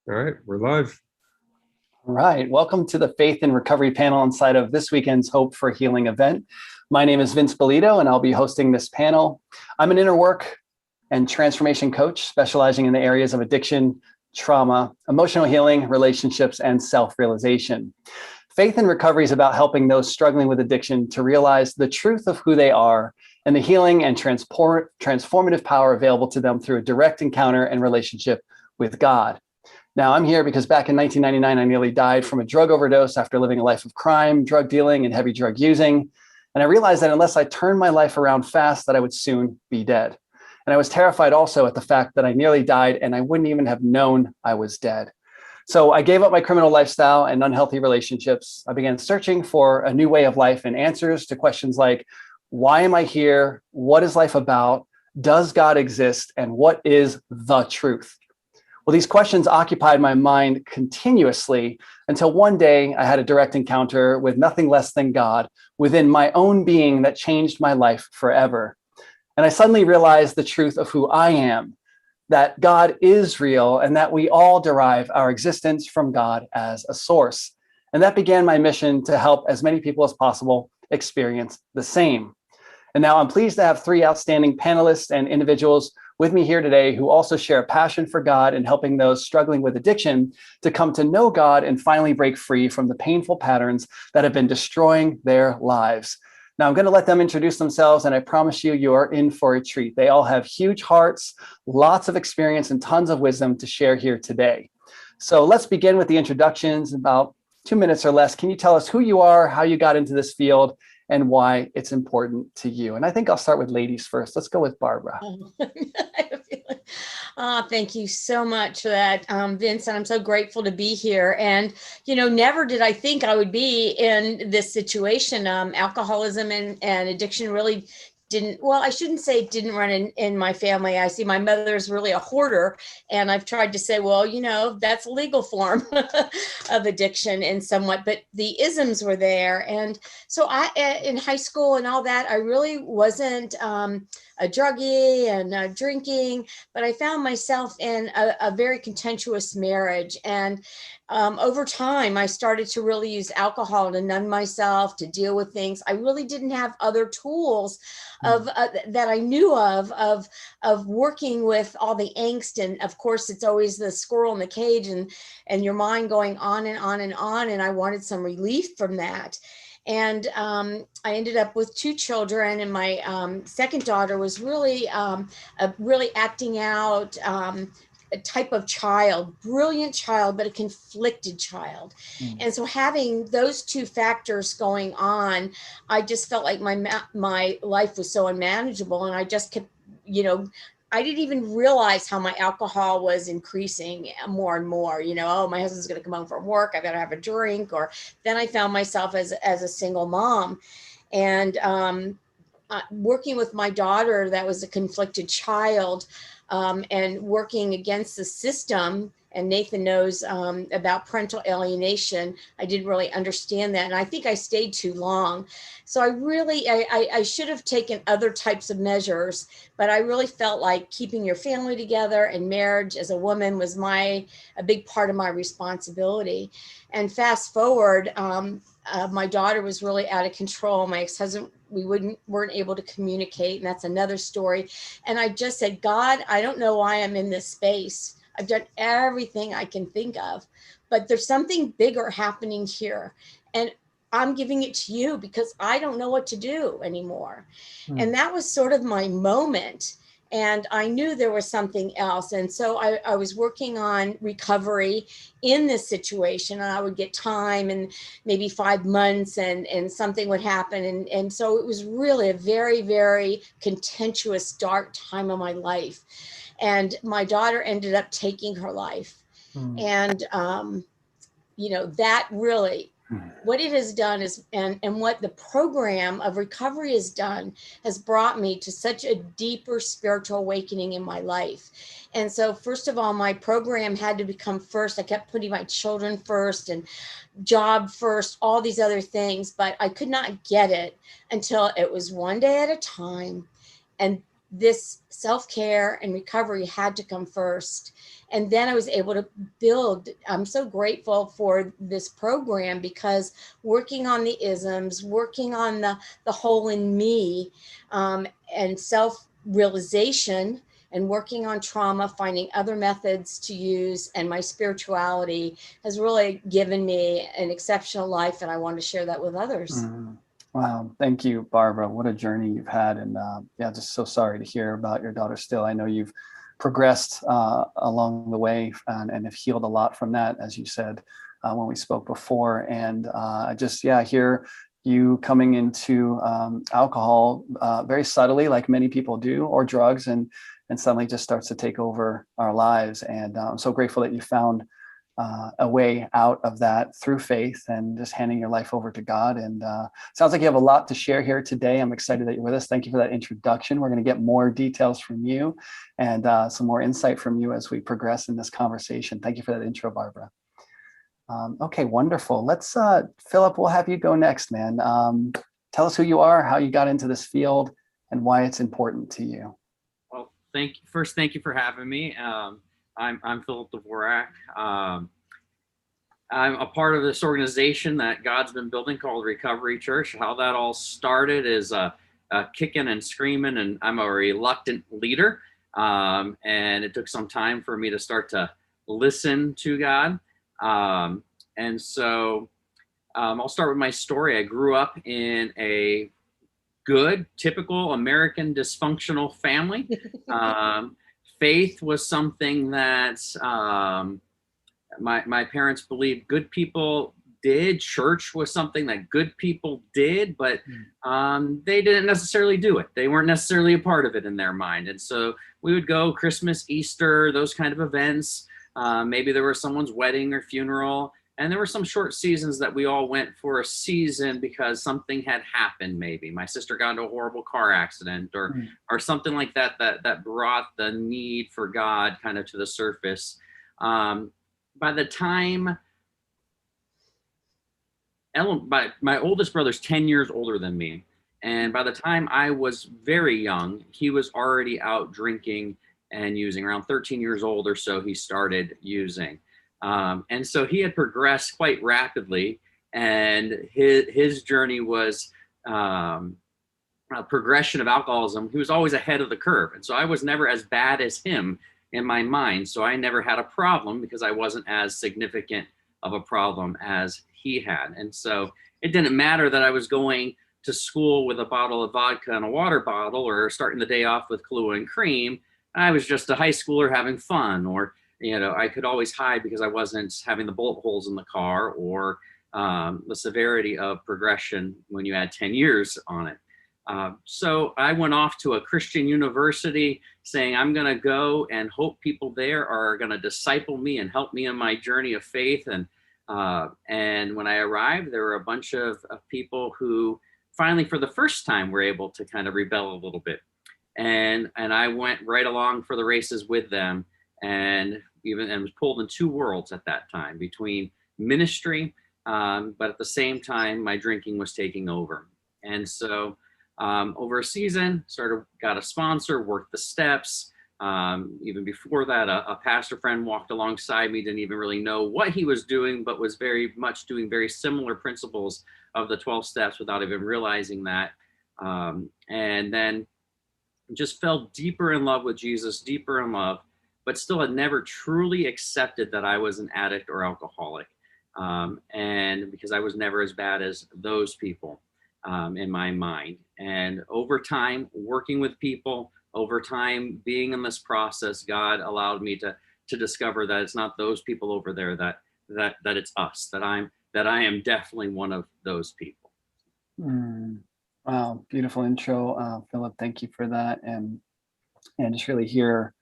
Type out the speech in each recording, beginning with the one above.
All right, we're live. All right, welcome to the Faith and Recovery panel inside of this weekend's Hope for Healing event. My name is Vince Bolito, and I'll be hosting this panel. I'm an inner work and transformation coach specializing in the areas of addiction, trauma, emotional healing, relationships, and self-realization. Faith and Recovery is about helping those struggling with addiction to realize the truth of who they are and the healing and transformative power available to them through a direct encounter and relationship with God. Now, I'm here because back in 1999, I nearly died from a drug overdose after living a life of crime, drug dealing, and heavy drug using. And I realized that unless I turned my life around fast, that I would soon be dead. And I was terrified also at the fact that I nearly died and I wouldn't even have known I was dead. So I gave up my criminal lifestyle and unhealthy relationships. I began searching for a new way of life and answers to questions like, why am I here? What is life about? Does God exist? And what is the truth? Well, these questions occupied my mind continuously until one day I had a direct encounter with nothing less than God within my own being that changed my life forever. And I suddenly realized the truth of who I am, that God is real and that we all derive our existence from God as a source. And that began my mission to help as many people as possible experience the same. And now I'm pleased to have three outstanding panelists and individuals with me here today who also share a passion for God and helping those struggling with addiction to come to know God and finally break free from the painful patterns that have been destroying their lives. Now I'm going to let them introduce themselves, and I promise you, you're in for a treat. They all have huge hearts, lots of experience, and tons of wisdom to share here today. So let's begin with the introductions, about 2 minutes or less. Can you tell us who you are, how you got into this field, and why it's important to you? And I think I'll start with ladies first. Let's go with Barbara. Thank you so much for that, Vince. And I'm so grateful to be here. And, never did I think I would be in this situation. Alcoholism and addiction really didn't, well, I shouldn't say it didn't run in my family. I see my mother's really a hoarder. And I've tried to say, well, that's a legal form of addiction and somewhat, but the isms were there. And so in high school and all that, I really wasn't a druggie and drinking, but I found myself in a very contentious marriage. And over time, I started to really use alcohol to numb myself, to deal with things. I really didn't have other tools that I knew of working with all the angst. And of course, it's always the squirrel in the cage and your mind going on and on and on. And I wanted some relief from that. And I ended up with 2 children, and my second daughter was really acting out a type of child, brilliant child, but a conflicted child. And so having those 2 factors going on, I just felt like my life was so unmanageable. And I just kept, I didn't even realize how my alcohol was increasing more and more. Oh, my husband's going to come home from work, I gotta have a drink. Or then I found myself as a single mom, and working with my daughter that was a conflicted child, and working against the system. And Nathan knows about parental alienation. I didn't really understand that. And I think I stayed too long. So I should have taken other types of measures, but I really felt like keeping your family together and marriage as a woman was a big part of my responsibility. And fast forward, my daughter was really out of control. My ex-husband, we weren't able to communicate, and that's another story. And I just said, God, I don't know why I'm in this space. I've done everything I can think of, but there's something bigger happening here. And I'm giving it to you because I don't know what to do anymore. And that was sort of my moment. And I knew there was something else. And so I was working on recovery in this situation, and I would get time and maybe 5 months and something would happen. And so it was really a very, very contentious, dark time of my life. And my daughter ended up taking her life. And, that really, what it has done is, and what the program of recovery has done, has brought me to such a deeper spiritual awakening in my life. And so first of all, my program had to become first. I kept putting my children first and job first, all these other things, but I could not get it until it was one day at a time. And this self-care and recovery had to come first. And then I was able to build. I'm so grateful for this program, because working on the isms, working on the hole in me, and self-realization, and working on trauma, finding other methods to use, and my spirituality has really given me an exceptional life. And I want to share that with others. Mm. Wow. Thank you, Barbara. What a journey you've had. And yeah, just so sorry to hear about your daughter still. I know you've progressed along the way and have healed a lot from that, as you said when we spoke before. And I just, yeah, hear you coming into alcohol very subtly, like many people do, or drugs, and suddenly just starts to take over our lives. And I'm so grateful that you found a way out of that through faith and just handing your life over to God. And sounds like you have a lot to share here today. I'm excited that you're with us. Thank you for that introduction. We're going to get more details from you and some more insight from you as we progress in this conversation. Thank you for that intro, Barbara. Okay, wonderful. Let's, Philip, we'll have you go next, man. Tell us who you are, how you got into this field, and why it's important to you. Well, thank you for having me. I'm Philip Dvorak. I'm a part of this organization that God's been building called Recovery Church. How that all started is kicking and screaming, and I'm a reluctant leader. And it took some time for me to start to listen to God. And so I'll start with my story. I grew up in a good, typical American dysfunctional family. Faith was something that my parents believed good people did. Church was something that good people did, but they didn't necessarily do it. They weren't necessarily a part of it in their mind. And so we would go Christmas, Easter, those kind of events. Maybe there was someone's wedding or funeral. And there were some short seasons that we all went for a season because something had happened. Maybe my sister got into a horrible car accident or something like that brought the need for God kind of to the surface. By the time my oldest brother's 10 years older than me. And by the time I was very young, he was already out drinking and using. Around 13 years old or so, he started using. And so he had progressed quite rapidly, and his journey was a progression of alcoholism. He was always ahead of the curve. And so I was never as bad as him in my mind. So I never had a problem because I wasn't as significant of a problem as he had. And so it didn't matter that I was going to school with a bottle of vodka and a water bottle, or starting the day off with Kahlua and cream. I was just a high schooler having fun, or I could always hide because I wasn't having the bullet holes in the car, or the severity of progression when you add 10 years on it. So I went off to a Christian university saying, I'm going to go and hope people there are going to disciple me and help me in my journey of faith. And when I arrived, there were a bunch of people who finally, for the first time, were able to kind of rebel a little bit. And I went right along for the races with them, and was pulled in two worlds at that time, between ministry, but at the same time, my drinking was taking over. And so over a season, got a sponsor, worked the steps. Even before that, a pastor friend walked alongside me, didn't even really know what he was doing, but was very much doing very similar principles of the 12 steps without even realizing that. And then just fell deeper in love with Jesus, deeper in love, but still had never truly accepted that I was an addict or alcoholic. And because I was never as bad as those people in my mind. And over time, working with people, over time, being in this process, God allowed me to discover that it's not those people over there, that it's us, that I am definitely one of those people. Wow, beautiful intro, Philip. Thank you for that, and just really hear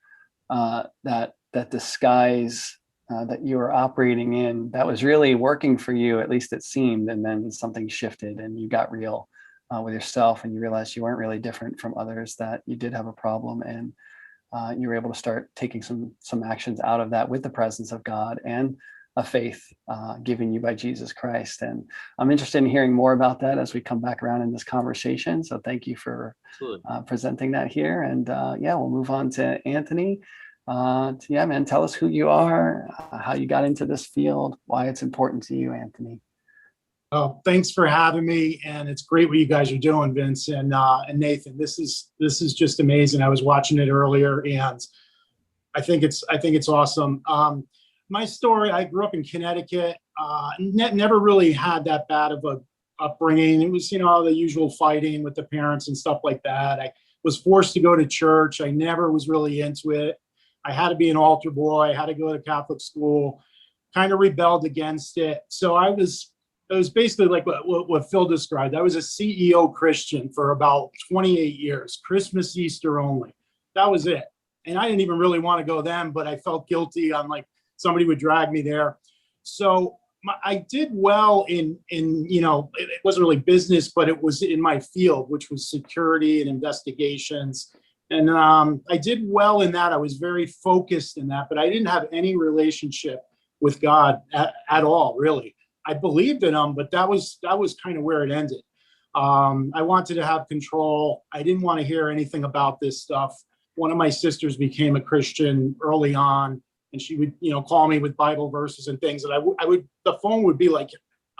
that disguise that you were operating in, that was really working for you, at least it seemed, and then something shifted and you got real with yourself, and you realized you weren't really different from others, that you did have a problem, and you were able to start taking some actions out of that with the presence of God and a faith given you by Jesus Christ. And I'm interested in hearing more about that as we come back around in this conversation. So thank you for presenting that here. And we'll move on to Anthony. Man, tell us who you are, how you got into this field, why it's important to you, Anthony. Oh, thanks for having me, and it's great what you guys are doing, Vince and Nathan. This is just amazing. I was watching it earlier, and I think it's awesome. My story: I grew up in Connecticut. Never really had that bad of a upbringing. It was, the usual fighting with the parents and stuff like that. I was forced to go to church. I never was really into it. I had to be an altar boy. I had to go to Catholic school. Kind of rebelled against it. So it was basically like what Phil described. I was a CEO Christian for about 28 years, Christmas, Easter only. That was it. And I didn't even really want to go then, but I felt guilty. I'm like, somebody would drag me there. So I did well in it wasn't really business, but it was in my field, which was security and investigations. And I did well in that. I was very focused in that, but I didn't have any relationship with God at all, really. I believed in him, but that was kind of where it ended. I wanted to have control. I didn't want to hear anything about this stuff. One of my sisters became a Christian early on, and she would, call me with Bible verses and things. And the phone would be like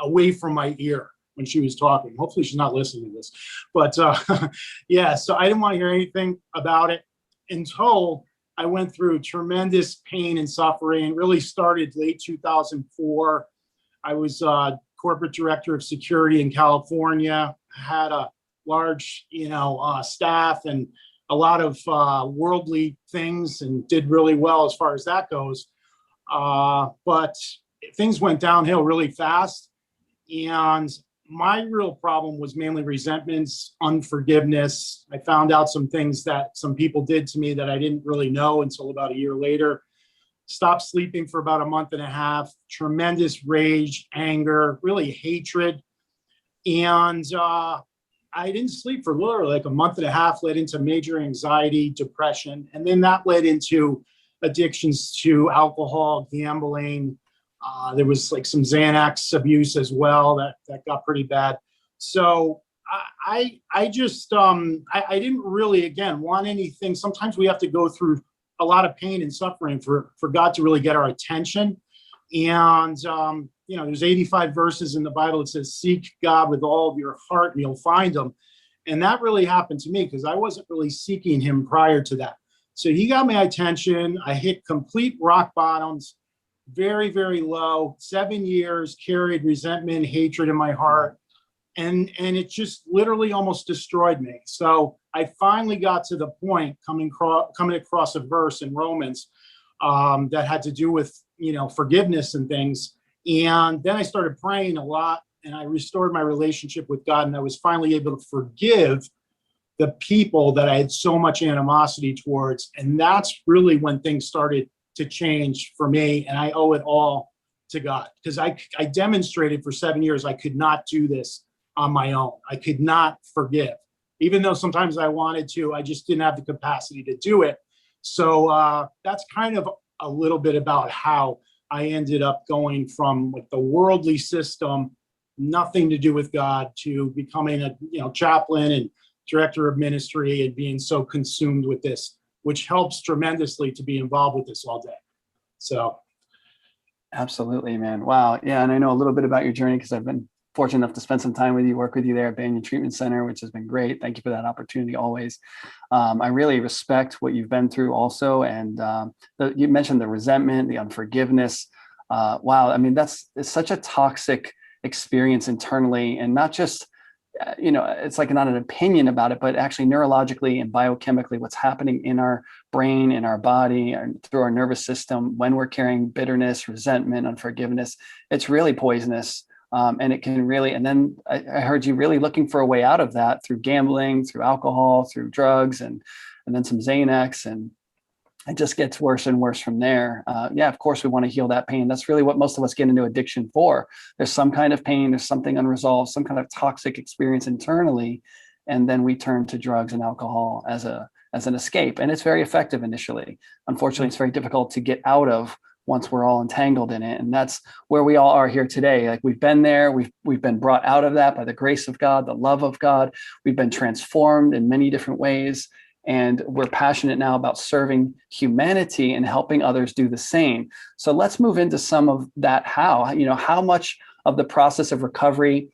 away from my ear when she was talking. Hopefully she's not listening to this, but so I didn't want to hear anything about it until I went through tremendous pain and suffering. It really started late 2004. I was corporate director of security in California, had a large, staff and a lot of worldly things, and did really well as far as that goes. But things went downhill really fast. And my real problem was mainly resentments, unforgiveness. I found out some things that some people did to me that I didn't really know until about a year later. Stopped sleeping for about a month and a half, tremendous rage, anger, really hatred. And I didn't sleep for literally like a month and a half, led into major anxiety, depression. And then that led into addictions to alcohol, gambling. There was like some Xanax abuse as well that got pretty bad. So I just, I didn't really, again, want anything. Sometimes we have to go through a lot of pain and suffering for God to really get our attention. And, there's 85 verses in the Bible that says, seek God with all of your heart and you'll find him. And that really happened to me because I wasn't really seeking him prior to that. So he got my attention. I hit complete rock bottoms, very, very low. 7 years, carried resentment, hatred in my heart. And it just literally almost destroyed me. So I finally got to the point coming across a verse in Romans that had to do with, forgiveness and things. And then I started praying a lot, and I restored my relationship with God. And I was finally able to forgive the people that I had so much animosity towards. And that's really when things started to change for me. And I owe it all to God, because I demonstrated for 7 years I could not do this on my own. I could not forgive. Even though sometimes I wanted to, I just didn't have the capacity to do it. So that's kind of a little bit about how I ended up going from like the worldly system, nothing to do with God, to becoming a chaplain and director of ministry and being so consumed with this, which helps tremendously to be involved with this all day. So. Absolutely, man. Wow. Yeah. And I know a little bit about your journey because I've been fortunate enough to spend some time with you, work with you there at Banyan Treatment Center, which has been great. Thank you for that opportunity always. I really respect what you've been through also. And you mentioned the resentment, the unforgiveness. Wow. I mean, it's such a toxic experience internally, and not just, it's like not an opinion about it, but actually neurologically and biochemically, what's happening in our brain, in our body, and through our nervous system when we're carrying bitterness, resentment, unforgiveness. It's really poisonous. And it can really, and then I heard you really looking for a way out of that through gambling, through alcohol, through drugs, and then some Xanax, and it just gets worse and worse from there. Of course, we want to heal that pain. That's really what most of us get into addiction for. There's some kind of pain, there's something unresolved, some kind of toxic experience internally, and then we turn to drugs and alcohol as an escape. And it's very effective initially. Unfortunately, it's very difficult to get out of once we're all entangled in it. And that's where we all are here today. Like we've been there, we've been brought out of that by the grace of God, the love of God. We've been transformed in many different ways. And we're passionate now about serving humanity and helping others do the same. So let's move into some of that. How much of the process of recovery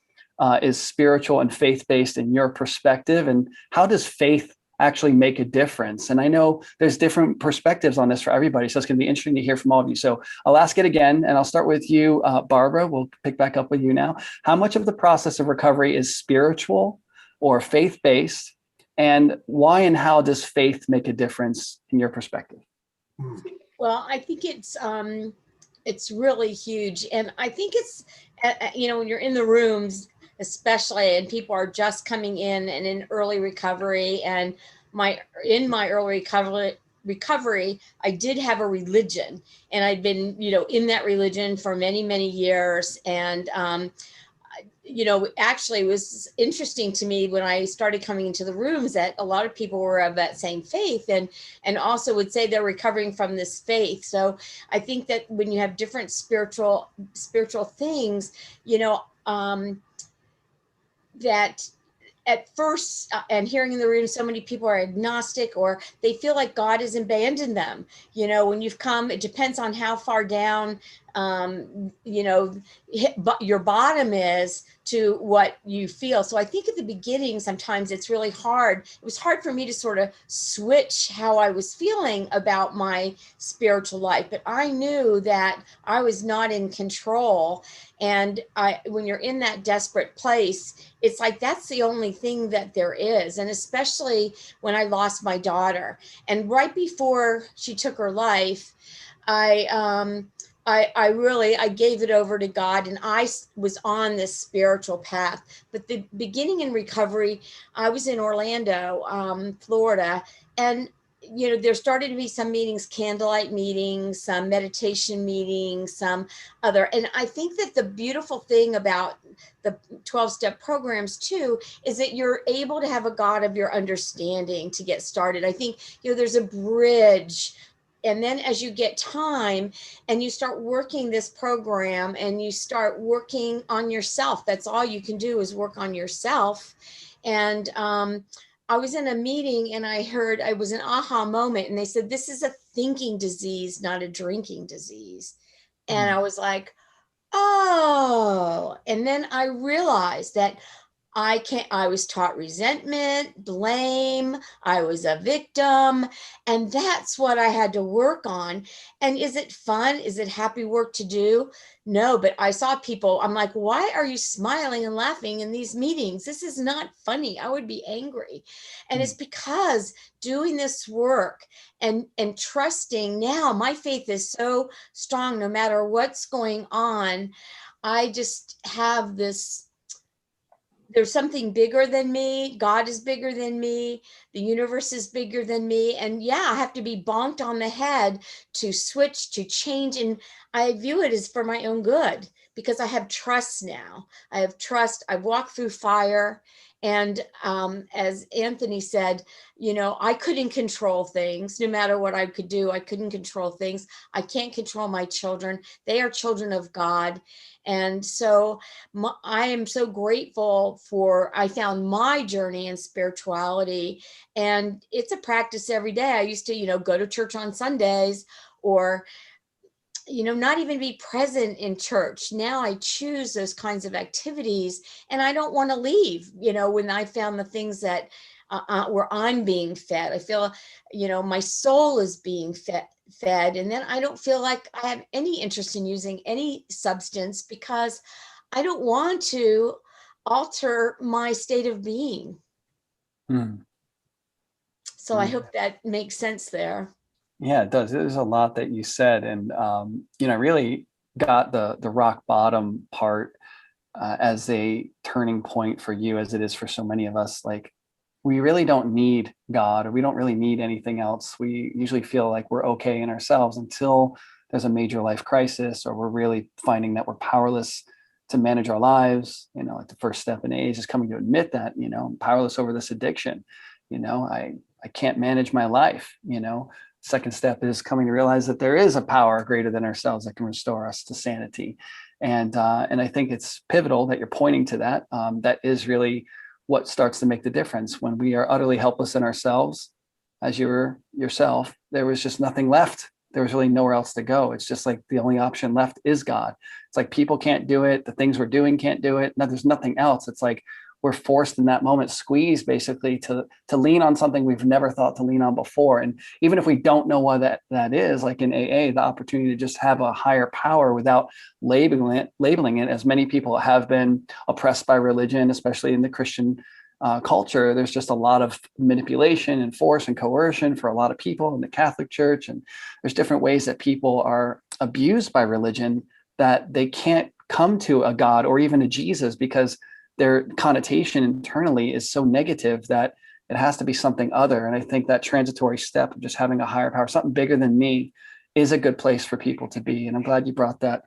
is spiritual and faith-based in your perspective? And how does faith actually make a difference? And I know there's different perspectives on this for everybody, so it's going to be interesting to hear from all of you. So I'll ask it again, and I'll start with you, Barbara. We'll pick back up with you now. How much of the process of recovery is spiritual or faith-based, and why and how does faith make a difference in your perspective? Well, I think it's really huge, and I think it's when you're in the rooms, especially, and people are just coming in and in early recovery. And in my early recovery, I did have a religion, and I'd been, in that religion for many, many years. And, actually it was interesting to me when I started coming into the rooms that a lot of people were of that same faith and also would say they're recovering from this faith. So I think that when you have different spiritual things, that at first, and hearing in the room, so many people are agnostic, or they feel like God has abandoned them. When you've come, it depends on how far down, your bottom is to what you feel. So I think at the beginning, sometimes it's really hard. It was hard for me to sort of switch how I was feeling about my spiritual life, but I knew that I was not in control. And when you're in that desperate place, it's like that's the only thing that there is. And especially when I lost my daughter, and right before she took her life, I gave it over to God, and I was on this spiritual path. But the beginning in recovery, I was in Orlando, Florida, and there started to be some meetings, candlelight meetings, some meditation meetings, some other. And I think that the beautiful thing about the 12-step programs too, is that you're able to have a God of your understanding to get started. I think, there's a bridge. And then as you get time and you start working this program and you start working on yourself, that's all you can do is work on yourself. And, I was in a meeting and I was an aha moment, and they said, this is a thinking disease, not a drinking disease. And I was like, oh, and then I realized that I was taught resentment, blame, I was a victim, and that's what I had to work on. And is it fun? Is it happy work to do? No, but I saw people, I'm like, why are you smiling and laughing in these meetings? This is not funny. I would be angry. And it's because doing this work and trusting, now my faith is so strong no matter what's going on. I just have this, there's something bigger than me. God is bigger than me. The universe is bigger than me. And yeah, I have to be bonked on the head to switch, to change. And I view it as for my own good, because I have trust now. I have trust. I've walked through fire. And as Anthony said, I couldn't control things. No matter what I could do, I couldn't control things. I can't control my children. They are children of God. And so I am so grateful I found my journey in spirituality, and it's a practice every day. I used to, go to church on Sundays, or, not even be present in church. Now I choose those kinds of activities, and I don't want to leave, when I found the things that where I'm being fed. I feel, my soul is being fed. And then I don't feel like I have any interest in using any substance, because I don't want to alter my state of being. So I hope that makes sense there. Yeah, it does. There's a lot that you said. And, I really got the rock bottom part as a turning point for you, as it is for so many of us. Like, we really don't need God, or we don't really need anything else. We usually feel like we're okay in ourselves until there's a major life crisis, or we're really finding that we're powerless to manage our lives. Like the first step in AA is just coming to admit that, I'm powerless over this addiction. I can't manage my life. second step is coming to realize that there is a power greater than ourselves that can restore us to sanity. And I think it's pivotal that you're pointing to that. That is really what starts to make the difference. When we are utterly helpless in ourselves, as you were yourself, there was just nothing left. There was really nowhere else to go. It's just like the only option left is God. It's like people can't do it. The things we're doing can't do it. No, there's nothing else. It's like we're forced in that moment, squeezed basically to lean on something we've never thought to lean on before. And even if we don't know what that is, like in AA, the opportunity to just have a higher power without labeling it, as many people have been oppressed by religion, especially in the Christian culture. There's just a lot of manipulation and force and coercion for a lot of people in the Catholic Church. And there's different ways that people are abused by religion, that they can't come to a God or even a Jesus because their connotation internally is so negative that it has to be something other. And I think that transitory step of just having a higher power, something bigger than me, is a good place for people to be. And I'm glad you brought that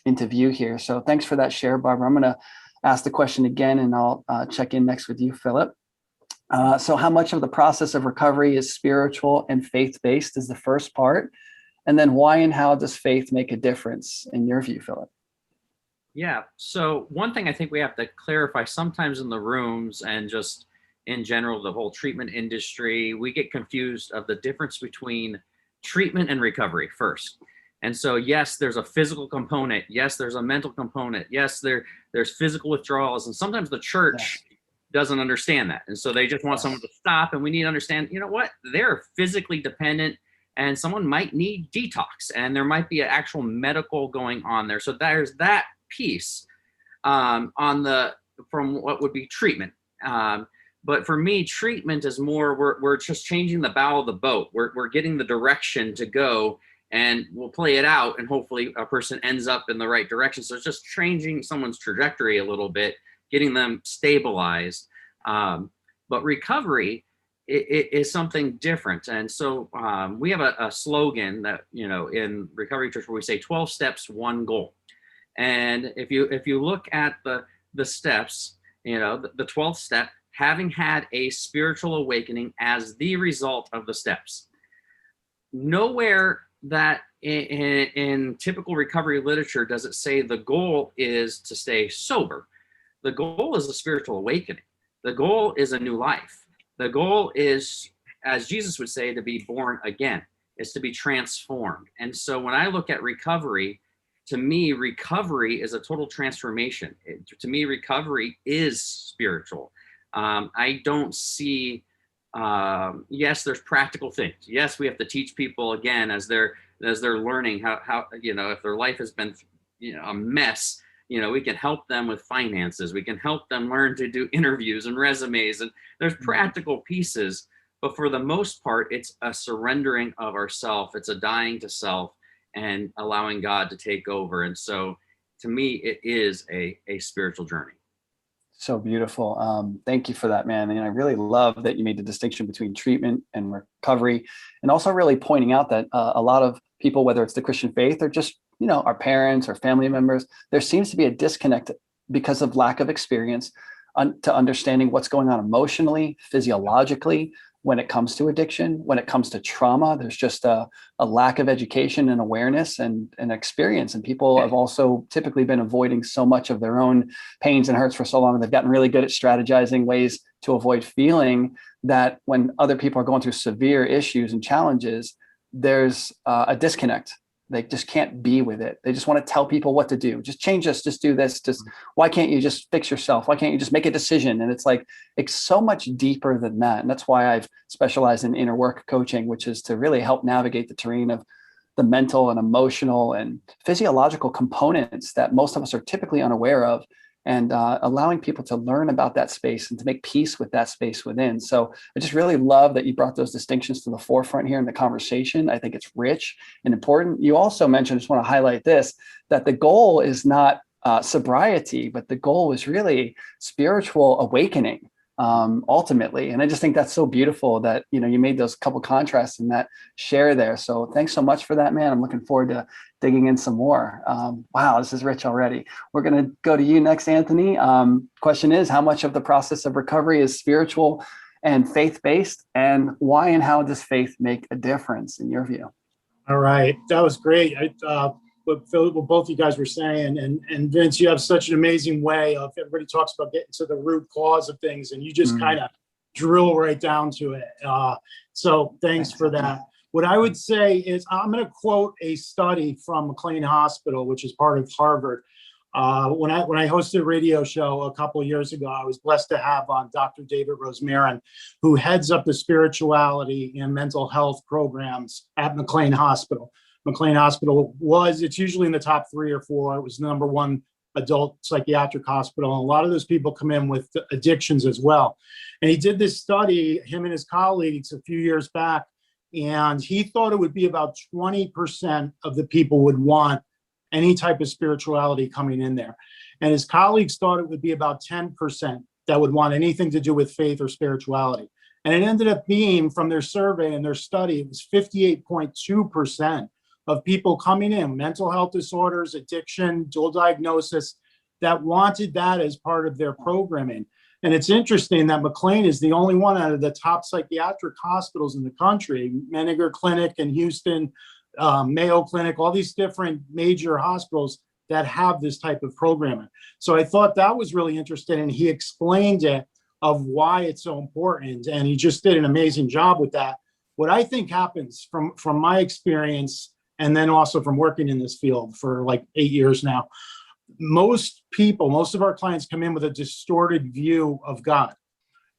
into view here. So thanks for that share, Barbara. I'm going to ask the question again, and I'll check in next with you, Philip. So how much of the process of recovery is spiritual and faith-based is the first part. And then why and how does faith make a difference in your view, Philip? Yeah. So one thing I think we have to clarify sometimes in the rooms and just in general, the whole treatment industry, we get confused of the difference between treatment and recovery first. And so, yes, there's a physical component. Yes, there's a mental component. Yes, there's physical withdrawals. And sometimes the church doesn't understand that. And so they just want someone to stop. And we need to understand, you know what? They're physically dependent, and someone might need detox, and there might be an actual medical going on there. So there's that piece from what would be treatment. But for me, treatment is more, we're just changing the bow of the boat. We're getting the direction to go, and we'll play it out, and hopefully a person ends up in the right direction. So it's just changing someone's trajectory a little bit, getting them stabilized. But recovery is something different. And so we have a slogan that, in Recovery Church, where we say 12 steps, one goal. And if you look at the steps, the 12th step, having had a spiritual awakening as the result of the steps. Nowhere that in typical recovery literature does it say the goal is to stay sober. The goal is a spiritual awakening. The goal is a new life. The goal is, as Jesus would say, to be born again. It's to be transformed. And so when I look at recovery, to me, recovery is a total transformation. To me, recovery is spiritual. I don't see, yes, there's practical things. Yes, we have to teach people again as they're learning how if their life has been, a mess, we can help them with finances. We can help them learn to do interviews and resumes, and there's practical pieces. But for the most part, it's a surrendering of ourself. It's a dying to self and allowing God to take over. And so to me, it is a spiritual journey. So beautiful. Thank you for that, man. And I really love that you made the distinction between treatment and recovery, and also really pointing out that a lot of people, whether it's the Christian faith or just, our parents or family members, there seems to be a disconnect because of lack of experience to understanding what's going on emotionally, physiologically, when it comes to addiction, when it comes to trauma. There's just a lack of education and awareness and experience. And people have also typically been avoiding so much of their own pains and hurts for so long. They've gotten really good at strategizing ways to avoid feeling that when other people are going through severe issues and challenges, there's a disconnect. They just can't be with it. They just want to tell people what to do. Just change this, just do this. Just why can't you just fix yourself? Why can't you just make a decision? And it's like, it's so much deeper than that. And that's why I've specialized in inner work coaching, which is to really help navigate the terrain of the mental and emotional and physiological components that most of us are typically unaware of, and allowing people to learn about that space and to make peace with that space within. So I just really love that you brought those distinctions to the forefront here in the conversation. I think it's rich and important. You also mentioned, I just want to highlight this, that the goal is not sobriety, but the goal is really spiritual awakening ultimately. And I just think that's so beautiful that, you made those couple contrasts in that share there. So thanks so much for that, man. I'm looking forward to digging in some more. Wow, this is rich already. We're going to go to you next, Anthony. Question is, how much of the process of recovery is spiritual and faith-based, and why and how does faith make a difference in your view? All right, that was great. What both you guys were saying, and Vince, you have such an amazing way of, everybody talks about getting to the root cause of things, and you just kind of drill right down to it. So thanks for that. What I would say is, I'm going to quote a study from McLean Hospital, which is part of Harvard. When I hosted a radio show a couple of years ago, I was blessed to have on Dr. David Rosmarin, who heads up the spirituality and mental health programs at McLean Hospital. McLean Hospital it's usually in the top 3 or 4. It was the #1 adult psychiatric hospital. And a lot of those people come in with addictions as well. And he did this study, him and his colleagues, a few years back, and he thought it would be about 20% of the people would want any type of spirituality coming in there. And his colleagues thought it would be about 10% that would want anything to do with faith or spirituality. And it ended up being, from their survey and their study, it was 58.2% of people coming in, mental health disorders, addiction, dual diagnosis, that wanted that as part of their programming. And it's interesting that McLean is the only one out of the top psychiatric hospitals in the country, Menninger Clinic in Houston, Mayo Clinic, all these different major hospitals that have this type of programming. So I thought that was really interesting, and he explained it of why it's so important, and he just did an amazing job with that. What I think happens from my experience, and then also from working in this field for like 8 years now, most of our clients come in with a distorted view of God.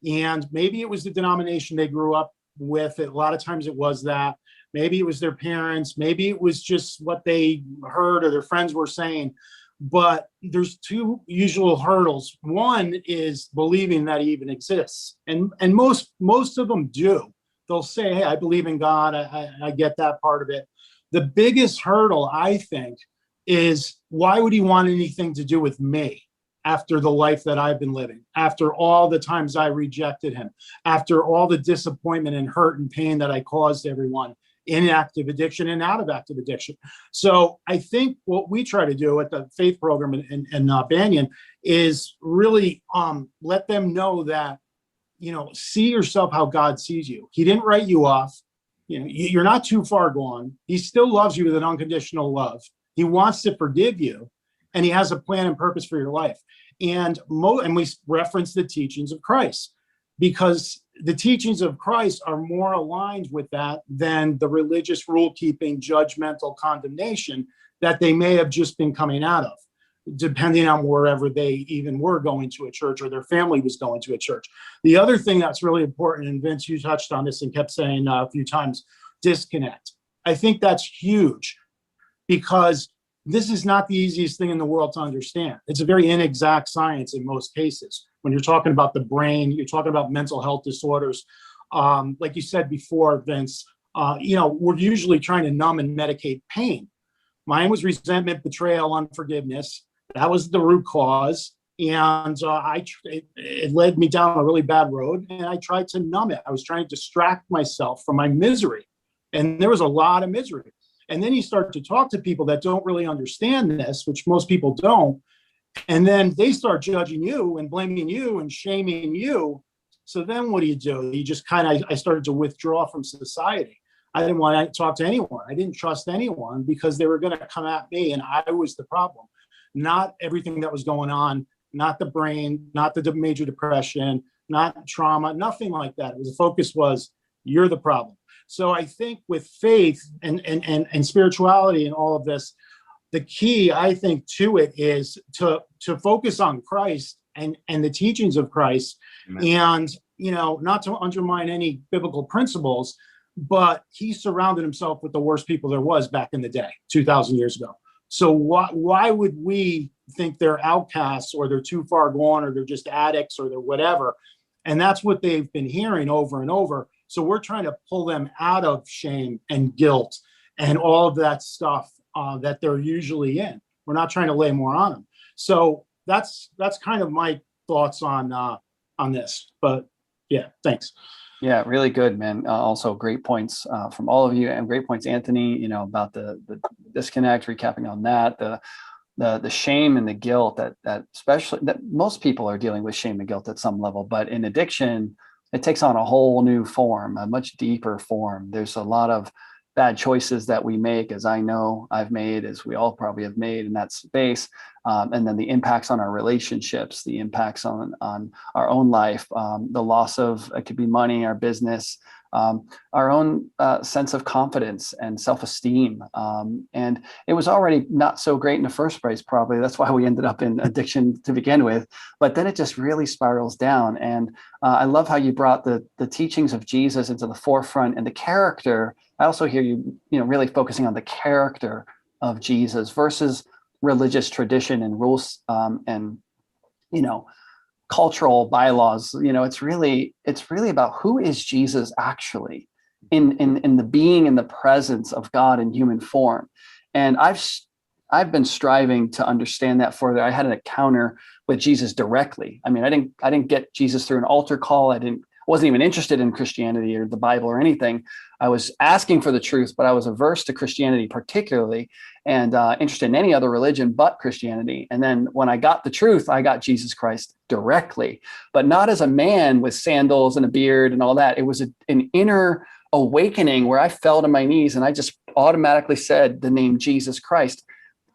And maybe it was the denomination they grew up with. A lot of times it was that. Maybe it was their parents. Maybe it was just what they heard or their friends were saying. But there's 2 usual hurdles. One is believing that he even exists. And most of them do. They'll say, hey, I believe in God. I get that part of it. The biggest hurdle, I think, is why would he want anything to do with me after the life that I've been living, after all the times I rejected him, after all the disappointment and hurt and pain that I caused everyone in active addiction and out of active addiction. So I think what we try to do at the faith program in Banyan is really let them know that, see yourself how God sees you. He didn't write you off. You're not too far gone. He still loves you with an unconditional love. He wants to forgive you, and he has a plan and purpose for your life. And we reference the teachings of Christ, because the teachings of Christ are more aligned with that than the religious rule-keeping, judgmental condemnation that they may have just been coming out of, depending on wherever they even were going to a church or their family was going to a church. The other thing that's really important, and Vince, you touched on this and kept saying a few times, disconnect. I think that's huge, because this is not the easiest thing in the world to understand. It's a very inexact science in most cases. When you're talking about the brain, you're talking about mental health disorders. Like you said before, Vince, we're usually trying to numb and medicate pain. Mine was resentment, betrayal, unforgiveness. That was the root cause. And it led me down a really bad road, and I tried to numb it. I was trying to distract myself from my misery. And there was a lot of misery. And then you start to talk to people that don't really understand this, which most people don't. And then they start judging you and blaming you and shaming you. So then what do? You just I started to withdraw from society. I didn't want to talk to anyone. I didn't trust anyone, because they were going to come at me, and I was the problem. Not everything that was going on, not the brain, not the major depression, not trauma, nothing like that. The focus was, you're the problem. So I think with faith and spirituality and all of this, the key, I think, to it is to focus on Christ and the teachings of Christ. Amen. And, not to undermine any biblical principles, but he surrounded himself with the worst people there was back in the day, 2,000 years ago. So why would we think they're outcasts, or they're too far gone, or they're just addicts, or they're whatever? And that's what they've been hearing over and over. So we're trying to pull them out of shame and guilt and all of that stuff that they're usually in. We're not trying to lay more on them. So that's kind of my thoughts on this. But yeah, thanks. Yeah, really good, man. Also great points from all of you, and great points, Anthony, about the disconnect, recapping on that, the shame and the guilt that especially that most people are dealing with shame and guilt at some level, but in addiction, it takes on a whole new form, a much deeper form. There's a lot of bad choices that we make, as I know I've made, as we all probably have made in that space. And then the impacts on our relationships, the impacts on our own life, the loss of, it could be money, our business, our own sense of confidence and self-esteem. And it was already not so great in the first place, probably. That's why we ended up in addiction to begin with. But then it just really spirals down. And I love how you brought the teachings of Jesus into the forefront and the character. I also hear you, really focusing on the character of Jesus versus religious tradition and rules and, cultural bylaws. It's really about who is Jesus actually in the being and the presence of God in human form. And I've been striving to understand that further. I had an encounter with Jesus directly. I mean, I didn't get Jesus through an altar call. Wasn't even interested in Christianity or the Bible or anything. I was asking for the truth, but I was averse to Christianity particularly, and interested in any other religion but Christianity. And then when I got the truth, I got Jesus Christ directly, but not as a man with sandals and a beard and all that. It was an inner awakening where I fell to my knees and I just automatically said the name Jesus Christ.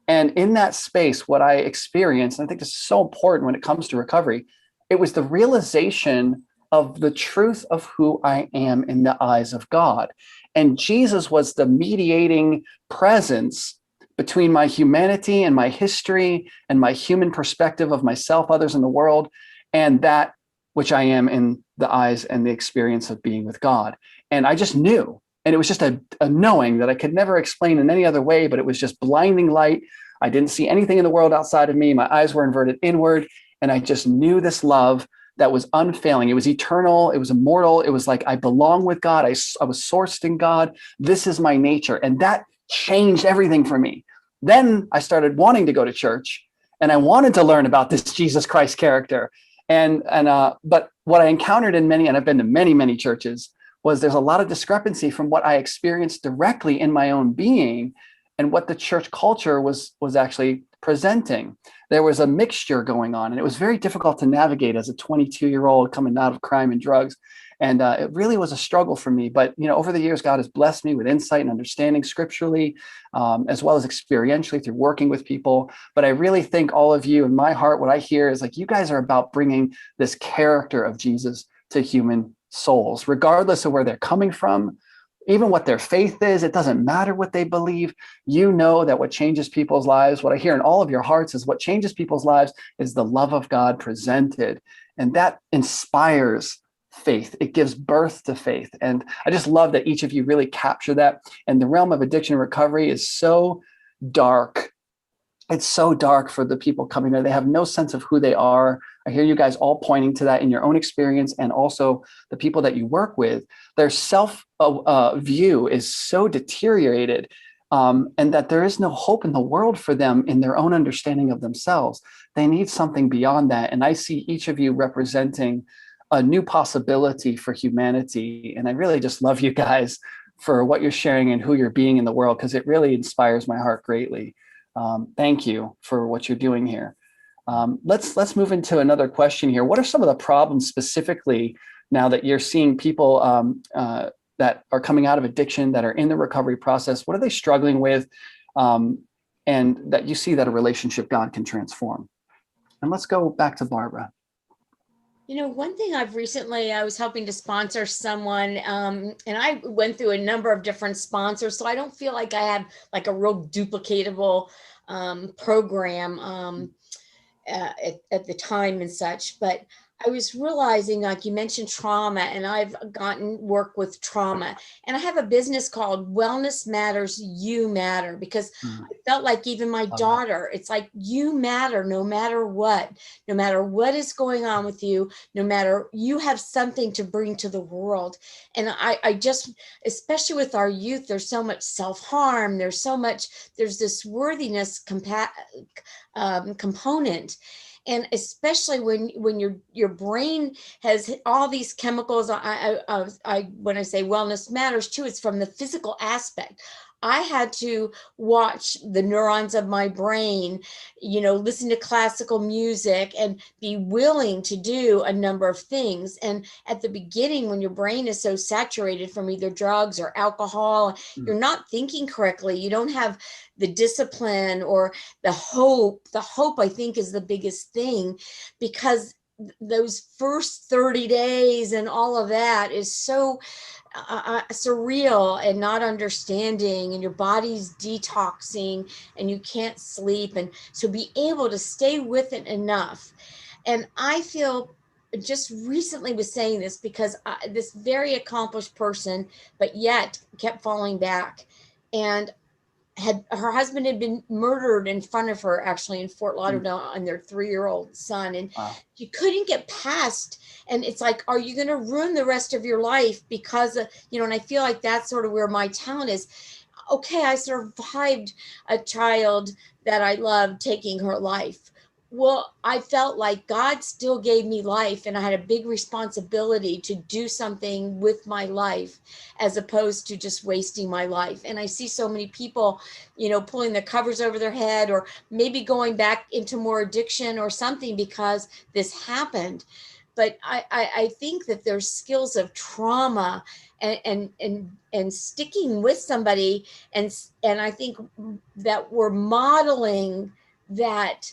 And in that space, what I experienced, and I think this is so important when it comes to recovery, it was the realization of the truth of who I am in the eyes of God. And Jesus was the mediating presence between my humanity and my history and my human perspective of myself, others, in the world, and that which I am in the eyes and the experience of being with God. And I just knew. And it was just a knowing that I could never explain in any other way, but it was just blinding light. I didn't see anything in the world outside of me. My eyes were inverted inward. And I just knew this love that was unfailing. It was eternal. It was immortal. It was like, I belong with God. I was sourced in God. This is my nature. And that changed everything for me. Then I started wanting to go to church and I wanted to learn about this Jesus Christ character. But what I encountered in many, and I've been to many, many churches, was there's a lot of discrepancy from what I experienced directly in my own being and what the church culture was actually presenting. There was a mixture going on, and it was very difficult to navigate as a 22-year-old coming out of crime and drugs. And it really was a struggle for me. But, over the years, God has blessed me with insight and understanding scripturally, as well as experientially through working with people. But I really think all of you, in my heart, what I hear is like, you guys are about bringing this character of Jesus to human souls, regardless of where they're coming from, even what their faith is. It doesn't matter what they believe. You know that what changes people's lives, what I hear in all of your hearts is what changes people's lives is the love of God presented. And that inspires faith. It gives birth to faith. And I just love that each of you really capture that. And the realm of addiction and recovery is so dark. It's so dark for the people coming there. They have no sense of who they are. I hear you guys all pointing to that in your own experience, and also the people that you work with. Their self view is so deteriorated, and that there is no hope in the world for them in their own understanding of themselves. They need something beyond that. And I see each of you representing a new possibility for humanity. And I really just love you guys for what you're sharing and who you're being in the world, because it really inspires my heart greatly. Thank you for what you're doing here. Let's move into another question here. What are some of the problems specifically now that you're seeing people that are coming out of addiction, that are in the recovery process? What are they struggling with? And that you see that a relationship God can transform? And let's go back to Barbara. One thing I was helping to sponsor someone, and I went through a number of different sponsors, so I don't feel like I have like a real duplicatable program at the time and such. But I was realizing, like you mentioned trauma, and I've gotten work with trauma, and I have a business called Wellness Matters, You Matter, because I felt like even my daughter, it's like, you matter no matter what is going on with you, no matter, you have something to bring to the world. And I just, especially with our youth, there's so much self-harm, there's this worthiness component. And especially when your brain has all these chemicals, when I say wellness matters too, it's from the physical aspect. I had to watch the neurons of my brain, listen to classical music and be willing to do a number of things. And at the beginning, when your brain is so saturated from either drugs or alcohol, you're not thinking correctly. You don't have the discipline or the hope. The hope, I think, is the biggest thing, because those first 30 days and all of that is so surreal and not understanding, and your body's detoxing and you can't sleep. And so be able to stay with it enough. And I feel, just recently was saying this because this very accomplished person, but yet kept falling back, and her husband had been murdered in front of her, actually, in Fort Lauderdale, and their 3-year-old son. And Wow. she couldn't get past. And it's like, are you going to ruin the rest of your life because of, and I feel like that's sort of where my talent is. Okay, I survived a child that I loved taking her life. Well, I felt like God still gave me life, and I had a big responsibility to do something with my life as opposed to just wasting my life. And I see so many people, pulling the covers over their head, or maybe going back into more addiction or something because this happened. But I think that there's skills of trauma and sticking with somebody, and I think that we're modeling that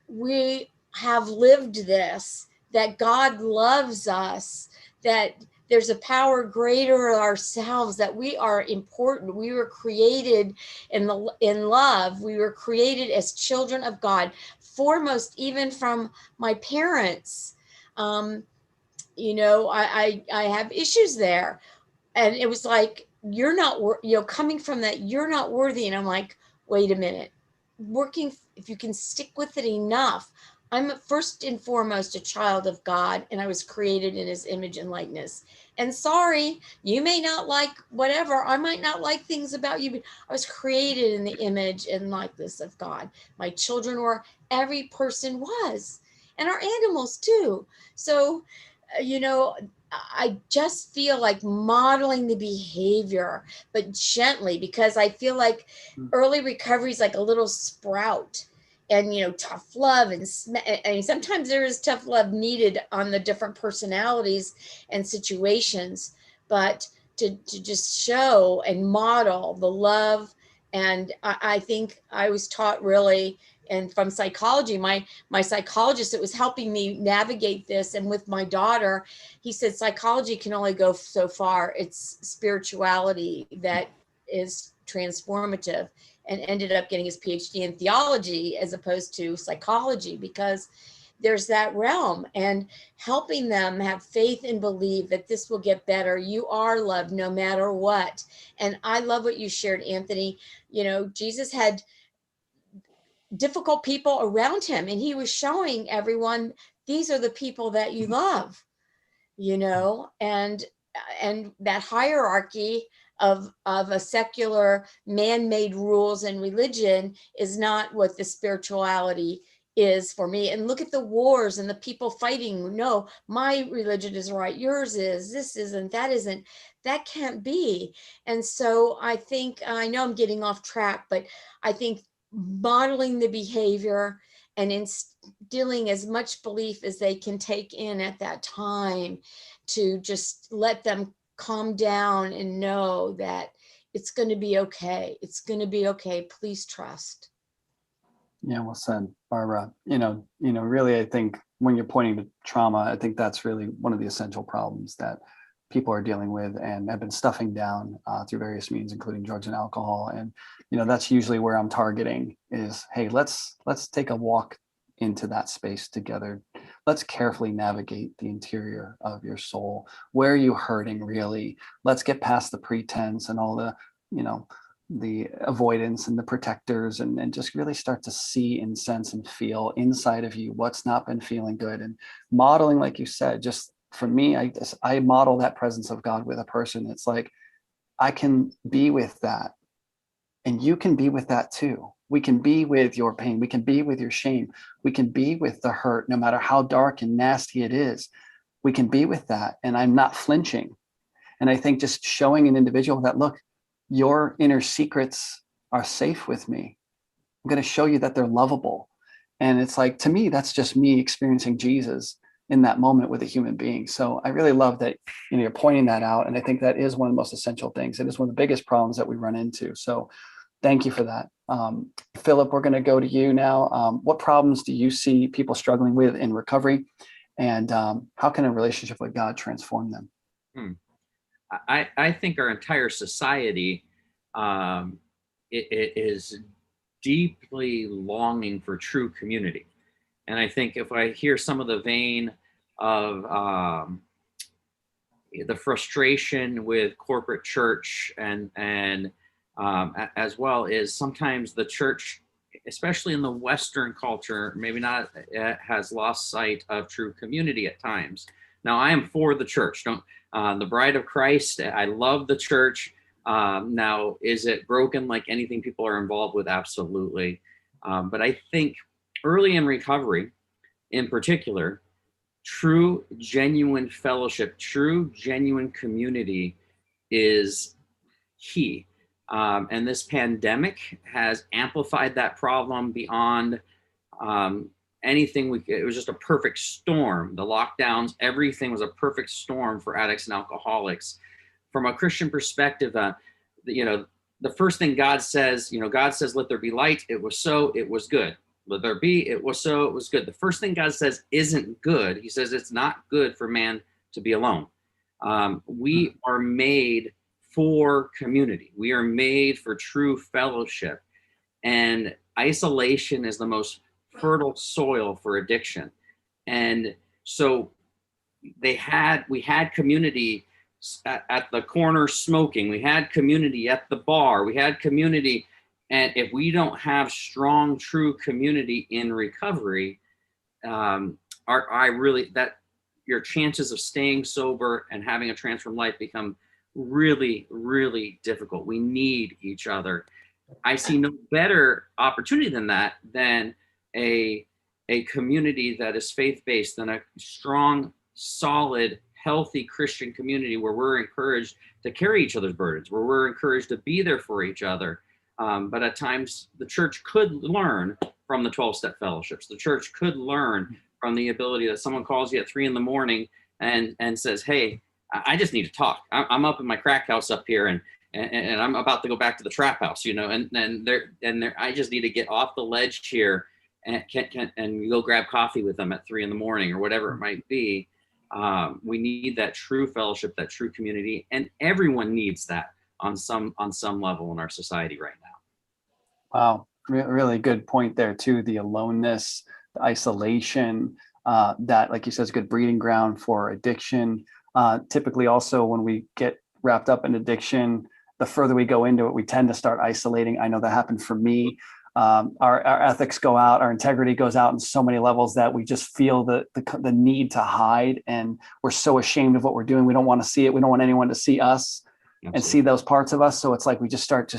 we have lived this, that God loves us, that there's a power greater of ourselves, that we are important. We were created in love. We were created as children of God, foremost, even from my parents. I have issues there. And it was like, you're not, coming from that, you're not worthy. And I'm like, wait a minute, if you can stick with it enough. I'm first and foremost a child of God, and I was created in his image and likeness. And sorry, you may not like whatever. I might not like things about you, but I was created in the image and likeness of God. My children were, every person was, and our animals too. So, I just feel like modeling the behavior, but gently, because I feel like early recovery is like a little sprout, and tough love, and sometimes there is tough love needed on the different personalities and situations, but to just show and model the love. And I think I was taught, really, and from psychology, my psychologist that was helping me navigate this, and with my daughter, he said psychology can only go so far. It's spirituality that is transformative, and ended up getting his PhD in theology as opposed to psychology, because there's that realm, and helping them have faith and believe that this will get better. You are loved no matter what. And I love what you shared, Anthony. Jesus had difficult people around him, and he was showing everyone, these are the people that you love, and that hierarchy of a secular man-made rules and religion is not what the spirituality is for me. And look at the wars and the people fighting. No, my religion is right, yours is, this isn't, that isn't, that can't be. And so I think, I know I'm getting off track, but I think modeling the behavior and instilling as much belief as they can take in at that time, to just let them calm down and know that it's going to be okay. It's going to be okay. Please trust. Yeah, well said, Barbara. Really, I think when you're pointing to trauma, I think that's really one of the essential problems that people are dealing with and have been stuffing down through various means, including drugs and alcohol. And that's usually where I'm targeting is, hey, let's take a walk into that space together. Let's carefully navigate the interior of your soul. Where are you hurting, really? Let's get past the pretense and all the avoidance and the protectors, and just really start to see and sense and feel inside of you what's not been feeling good. And modeling, like you said, just for me, I model that presence of God with a person. It's like, I can be with that, and you can be with that too. We can be with your pain. We can be with your shame. We can be with the hurt, no matter how dark and nasty it is. We can be with that. And I'm not flinching. And I think just showing an individual that, look, your inner secrets are safe with me. I'm going to show you that they're lovable. And it's like, to me, that's just me experiencing Jesus in that moment with a human being. So I really love that, you're pointing that out. And I think that is one of the most essential things. It is one of the biggest problems that we run into. So thank you for that. Philip, we're going to go to you now. What problems do you see people struggling with in recovery? And how can a relationship with God transform them? I think our entire society it is deeply longing for true community. And I think if I hear some of the vein of the frustration with corporate church and as well, is sometimes the church, especially in the Western culture, maybe not, has lost sight of true community at times. Now, I am for the church. The bride of Christ, I love the church. Now, is it broken like anything people are involved with? Absolutely. But I think early in recovery, in particular, true, genuine fellowship, true, genuine community is key. And this pandemic has amplified that problem beyond anything. It was just a perfect storm. The lockdowns, everything was a perfect storm for addicts and alcoholics. From a Christian perspective, the first thing God says, God says, let there be light. It was so, it was good. Let there be, it was so, it was good. The first thing God says isn't good. He says it's not good for man to be alone. We are made for community. We are made for true fellowship. And isolation is the most fertile soil for addiction. And so we had community at the corner smoking. We had community at the bar. We had community. And if we don't have strong, true community in recovery, your chances of staying sober and having a transformed life become really, really difficult. We need each other. I see no better opportunity than that, than a community that is faith-based, than a strong, solid, healthy Christian community where we're encouraged to carry each other's burdens, where we're encouraged to be there for each other. But at times the church could learn from the 12-step fellowships. The church could learn from the ability that someone calls you at 3 a.m. and says, hey, I just need to talk. I'm up in my crack house up here and I'm about to go back to the trap house, I just need to get off the ledge here and go grab coffee with them at 3 a.m. or whatever it might be. We need that true fellowship, that true community, and everyone needs that on some level in our society right now. Wow, really good point there too. The aloneness, the isolation, that, like you said, is a good breeding ground for addiction. Typically also when we get wrapped up in addiction, the further we go into it, we tend to start isolating. I know that happened for me. Our ethics go out, our integrity goes out in so many levels that we just feel the need to hide, and we're so ashamed of what we're doing. We don't want to see it. We don't want anyone to see us. Absolutely. And see those parts of us. So it's like we just start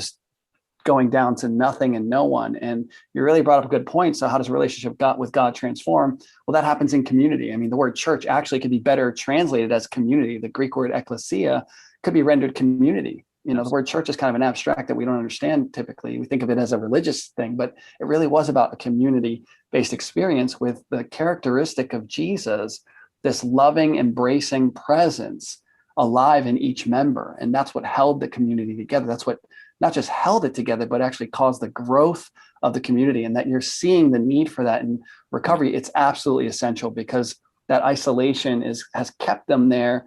going down to nothing and no one. And you really brought up a good point. So how does a relationship with God transform? Well, that happens in community. I mean, the word church actually could be better translated as community. The Greek word ekklesia could be rendered community. The word church is kind of an abstract that we don't understand typically. We think of it as a religious thing, but it really was about a community-based experience with the characteristic of Jesus, this loving, embracing presence alive in each member. And that's what held the community together. That's what not just held it together, but actually caused the growth of the community. And that you're seeing the need for that in recovery. It's absolutely essential, because that isolation has kept them there,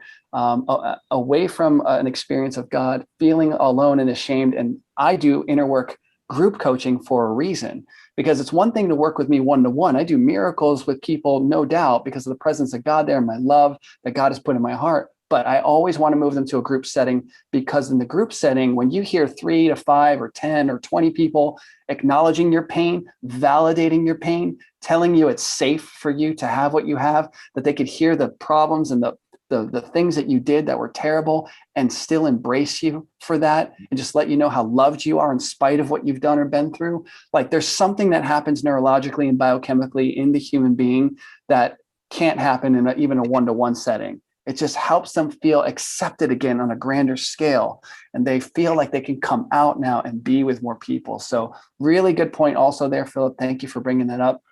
away from an experience of God, feeling alone and ashamed. And I do inner work group coaching for a reason, because it's one thing to work with me one-to-one. I do miracles with people, no doubt, because of the presence of God there and my love that God has put in my heart. But I always want to move them to a group setting, because in the group setting, when you hear 3 to 5 or 10 or 20 people acknowledging your pain, validating your pain, telling you it's safe for you to have what you have, that they could hear the problems and the things that you did that were terrible and still embrace you for that, and just let you know how loved you are in spite of what you've done or been through. Like, there's something that happens neurologically and biochemically in the human being that can't happen in even a one-to-one setting. it just helps them feel accepted again on a grander scale. And they feel like they can come out now and be with more people. So really good point also there, Philip. Thank you for bringing that up.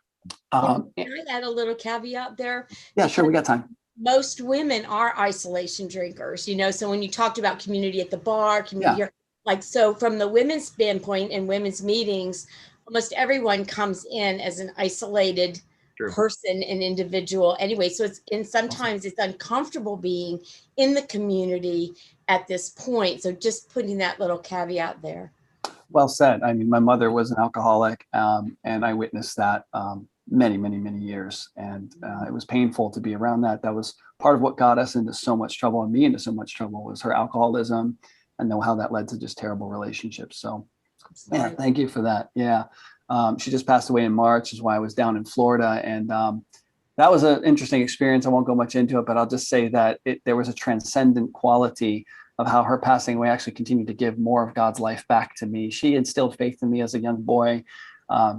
Can I add a little caveat there? Yeah, sure. We got time. Most women are isolation drinkers, so when you talked about community at the bar, community here, like, so from the women's standpoint and women's meetings, almost everyone comes in as an isolated person and individual anyway. So sometimes it's uncomfortable being in the community at this point. So just putting that little caveat there. Well said. I mean, my mother was an alcoholic, and I witnessed that many, many, many years. And it was painful to be around that. That was part of what got us into so much trouble, and me into so much trouble, was her alcoholism. I know how that led to just terrible relationships. So yeah, thank you for that. Yeah. She just passed away in March, is why I was down in Florida. And that was an interesting experience. I won't go much into it, but I'll just say that there was a transcendent quality of how her passing away actually continued to give more of God's life back to me. She instilled faith in me as a young boy.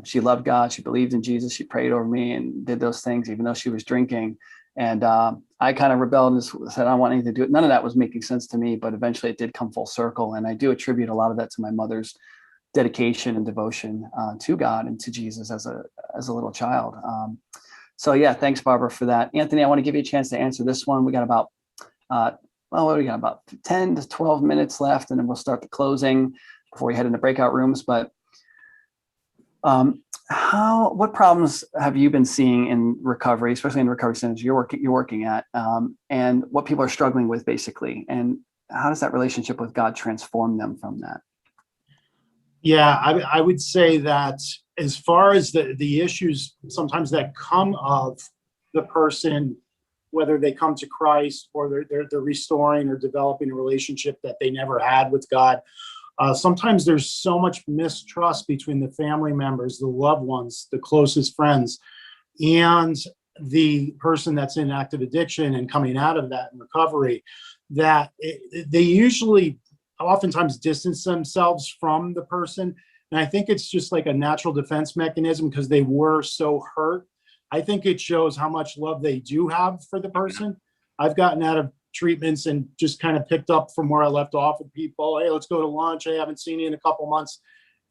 She loved God. She believed in Jesus. She prayed over me and did those things, even though she was drinking. And I kind of rebelled and said, I don't want anything to do it. None of that was making sense to me, but eventually it did come full circle. And I do attribute a lot of that to my mother's dedication and devotion to God and to Jesus as a little child. So yeah, thanks, Barbara, for that. Anthony, I want to give you a chance to answer this one. We got about, we got about 10 to 12 minutes left, and then we'll start the closing before we head into breakout rooms. But what problems have you been seeing in recovery, especially in the recovery centers you're working at, and what people are struggling with basically, and how does that relationship with God transform them from that? Yeah, I would say that as far as the issues sometimes that come of the person, whether they come to Christ or they're restoring or developing a relationship that they never had with God, sometimes there's so much mistrust between the family members, the loved ones, the closest friends, and the person that's in active addiction and coming out of that in recovery, that they usually oftentimes distance themselves from the person. And I think it's just like a natural defense mechanism because they were so hurt. I think it shows how much love they do have for the person. I've gotten out of treatments and just kind of picked up from where I left off with people. Hey, let's go to lunch. I haven't seen you in a couple months.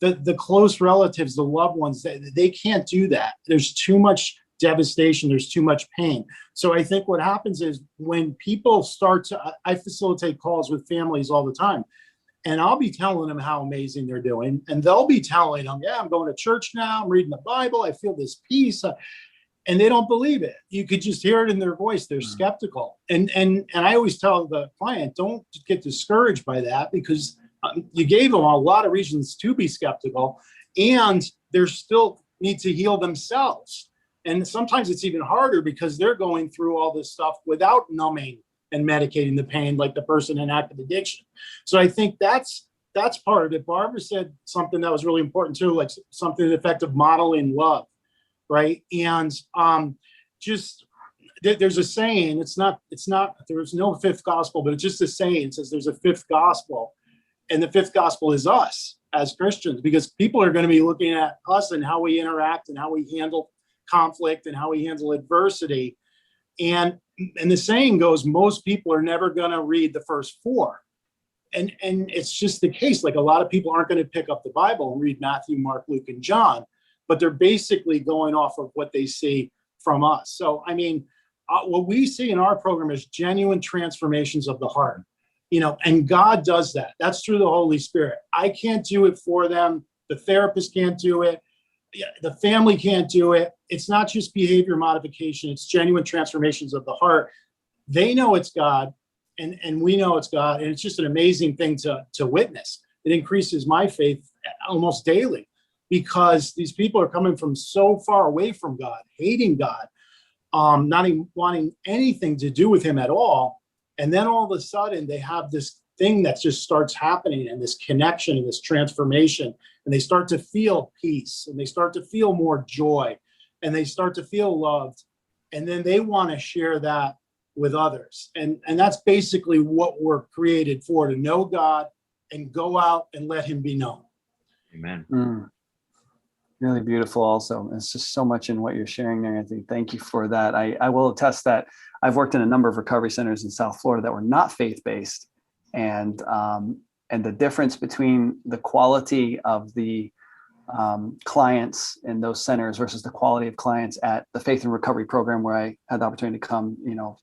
The close relatives, the loved ones, they can't do that. There's too much devastation. There's too much pain. So I think what happens is when people start to, I facilitate calls with families all the time, and I'll be telling them how amazing they're doing. And they'll be telling them, yeah, I'm going to church now. I'm reading the Bible. I feel this peace. And they don't believe it. You could just hear it in their voice. They're skeptical. And I always tell the client, don't get discouraged by that, because you gave them a lot of reasons to be skeptical, and they still need to heal themselves. And sometimes it's even harder because they're going through all this stuff without numbing and medicating the pain like the person in active addiction. So I think that's part of it. Barbara said something that was really important too, like something to the effect of modeling love, right? And just there's a saying, it's not there's no fifth gospel, but it's just a saying. It says there's a fifth gospel, and the fifth gospel is us as Christians, because people are going to be looking at us and how we interact and how we handle conflict and how we handle adversity. And the saying goes, most people are never going to read the first four. And it's just the case. Like, a lot of people aren't going to pick up the Bible and read Matthew, Mark, Luke, and John, but they're basically going off of what they see from us. So, I mean, what we see in our program is genuine transformations of the heart, and God does that. That's through the Holy Spirit. I can't do it for them. The therapist can't do it. The family can't do it. It's not just behavior modification. It's genuine transformations of the heart. They know it's God, and we know it's God. And it's just an amazing thing to witness. It increases my faith almost daily, because these people are coming from so far away from God, hating God, not even wanting anything to do with him at all. And then all of a sudden they have this thing that just starts happening, and this connection and this transformation, and they start to feel peace, and they start to feel more joy, and they start to feel loved. And then they want to share that with others. And that's basically what we're created for, to know God and go out and let him be known. Amen. Really beautiful also. It's just so much in what you're sharing there, Anthony. Thank you for that. I will attest that I've worked in a number of recovery centers in South Florida that were not faith-based. And the difference between the quality of the clients in those centers versus the quality of clients at the Faith and Recovery program, where I had the opportunity to come,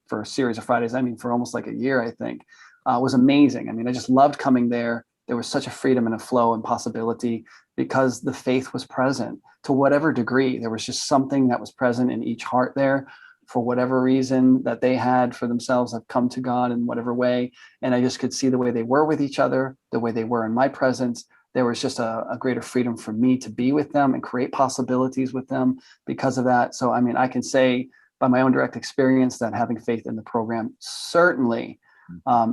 for a series of Fridays, for almost like a year, I think, was amazing. I just loved coming there. There was such a freedom and a flow and possibility because the faith was present to whatever degree. There was just something that was present in each heart there for whatever reason that they had for themselves have come to God in whatever way. And I just could see the way they were with each other, the way they were in my presence. There was just a greater freedom for me to be with them and create possibilities with them because of that. So, I can say by my own direct experience that having faith in the program certainly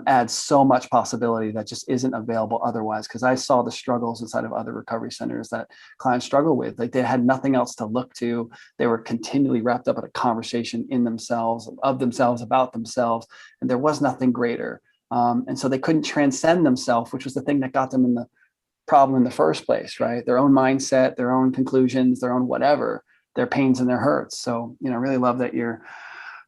adds so much possibility that just isn't available otherwise. Because I saw the struggles inside of other recovery centers that clients struggle with. Like they had nothing else to look to. They were continually wrapped up in a conversation in themselves, of themselves, about themselves, and there was nothing greater. And so they couldn't transcend themselves, which was the thing that got them in the problem in the first place, right? Their own mindset, their own conclusions, their own whatever, their pains and their hurts. So, really love that you're